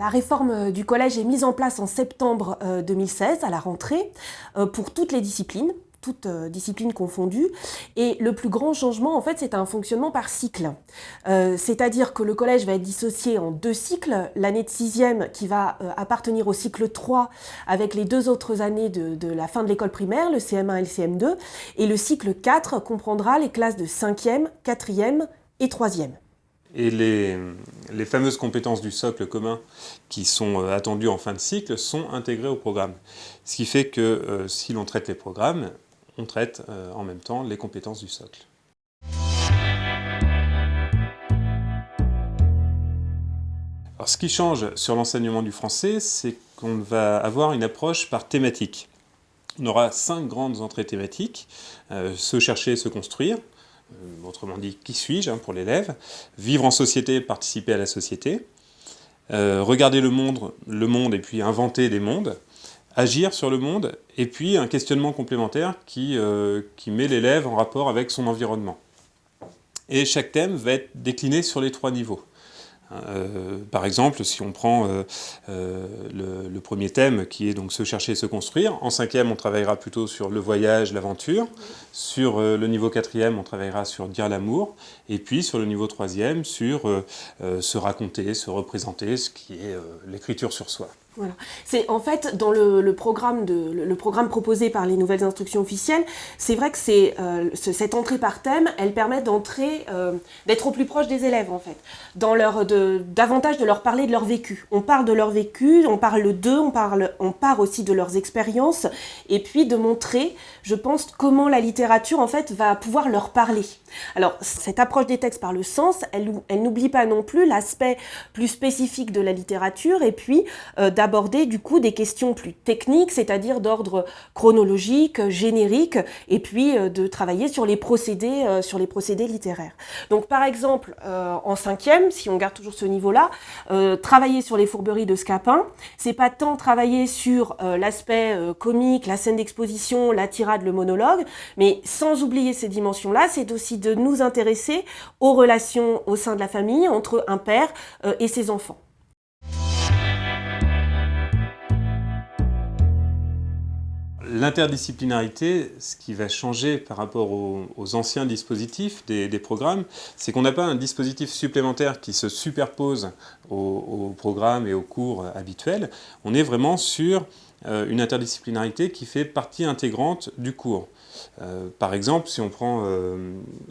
La réforme du collège est mise en place en septembre 2016, à la rentrée, pour toutes les disciplines, toutes disciplines confondues. Et le plus grand changement, en fait, c'est un fonctionnement par cycle. C'est-à-dire que le collège va être dissocié en 2 cycles. L'année de 6e qui va appartenir au cycle 3 avec les 2 autres années de la fin de l'école primaire, le CM1 et le CM2. Et le cycle 4 comprendra les classes de 5e, 4e et 3e. Et les fameuses compétences du socle commun qui sont attendues en fin de cycle sont intégrées au programme. Ce qui fait que si l'on traite les programmes, on traite en même temps les compétences du socle. Alors, ce qui change sur l'enseignement du français, c'est qu'on va avoir une approche par thématique. On aura 5 grandes entrées thématiques, se chercher, se construire. Autrement dit, qui suis-je pour l'élève, vivre en société, participer à la société, regarder le monde et puis inventer des mondes, agir sur le monde, et puis un questionnement complémentaire qui met l'élève en rapport avec son environnement. Et chaque thème va être décliné sur les 3 niveaux. Par exemple, si on prend le premier thème qui est donc se chercher et se construire, en 5e on travaillera plutôt sur le voyage, l'aventure, sur le niveau 4e on travaillera sur dire l'amour, et puis sur le niveau 3e sur se raconter, se représenter, ce qui est l'écriture sur soi. Voilà. C'est en fait dans le programme proposé par les nouvelles instructions officielles, c'est vrai que cette entrée par thème, elle permet d'être au plus proche des élèves en fait, davantage de leur parler de leur vécu. On parle de leur vécu, on parle d'eux, on parle aussi de leurs expériences, et puis de montrer, je pense, comment la littérature en fait va pouvoir leur parler. Alors cette approche des textes par le sens, elle n'oublie pas non plus l'aspect plus spécifique de la littérature, et puis d'aborder du coup des questions plus techniques, c'est-à-dire d'ordre chronologique, générique, et puis de travailler sur les procédés littéraires. Donc par exemple, en 5e, si on garde toujours ce niveau-là, travailler sur les fourberies de Scapin, c'est pas tant travailler sur l'aspect comique, la scène d'exposition, la tirade, le monologue, mais sans oublier ces dimensions-là, c'est aussi de nous intéresser aux relations au sein de la famille entre un père et ses enfants. L'interdisciplinarité, ce qui va changer par rapport aux anciens dispositifs des programmes, c'est qu'on n'a pas un dispositif supplémentaire qui se superpose aux programmes et aux cours habituels. On est vraiment sur une interdisciplinarité qui fait partie intégrante du cours. Par exemple, si on prend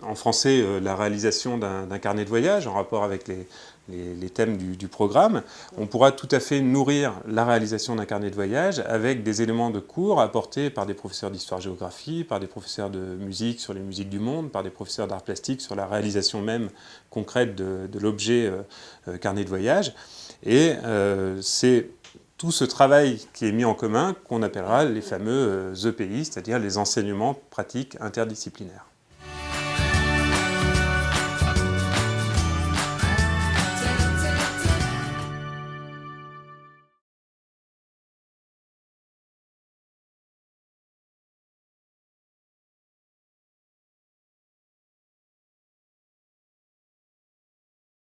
en français la réalisation d'un carnet de voyage en rapport avec les thèmes du programme, on pourra tout à fait nourrir la réalisation d'un carnet de voyage avec des éléments de cours apportés par des professeurs d'histoire-géographie, par des professeurs de musique sur les musiques du monde, par des professeurs d'art plastique sur la réalisation même concrète de l'objet carnet de voyage. Et c'est tout ce travail qui est mis en commun qu'on appellera les fameux EPI, c'est-à-dire les enseignements pratiques interdisciplinaires.